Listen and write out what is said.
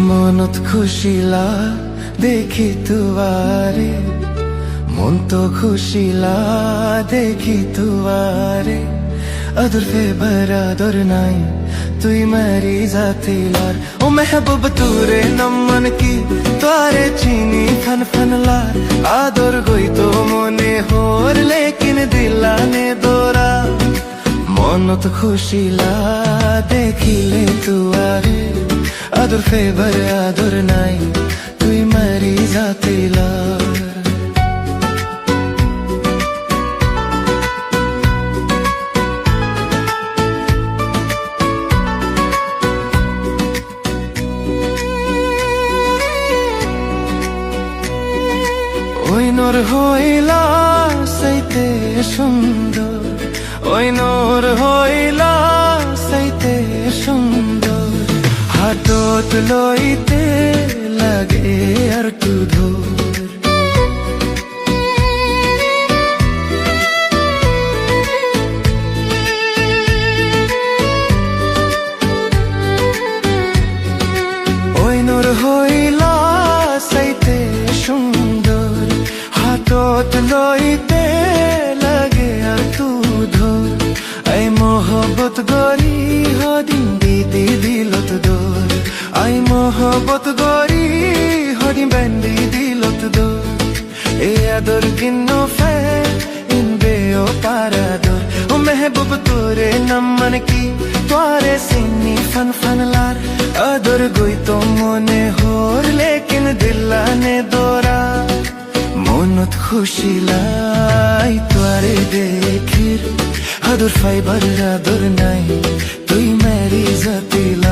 মনত খুশিলা দেখি তুয়ারে, মন তো খুশিলা দেখি তুয়ারে। अदर फे बरादर नाई तुई मेरी जाती लार। ओ महबूब तूरे नमन की तारे चीनी फन फन लार। आदर गई तो मने होर लेकिन दिलाने दोरा। মনত খুশিলা দেখিলে তুয়ারে, আদর ফেবার আদর নাই তুই মারি জাতিলা। ওই নর হইলা সাইতে সুন্দর, ওই নর হইলা সাইতে সুন্দর। হাতত লইতে লাগে আর তু ধর। ওই নর হইলা সাইতে সুন্দর, হাতত লইতে লাগে আর তু ধর। আই মোহব্বত গরি হদিন দিদি দিলত দোর। আই মোহব্বত গরি হদিন বেন্দি দিলত দোর। এ আদর কিন্ন ফে ইন বেও পারাদর। ও মেহবুব তোরে নমন কি তোরে সিন্নি ফন ফন লার। আদর গই তো মনে হোর লেকিন দিলানে দোরা। মনত খুশিলাই তোরে দেখির, আদর ফাইবার আদর নাই তুই মেরি জাতিলা।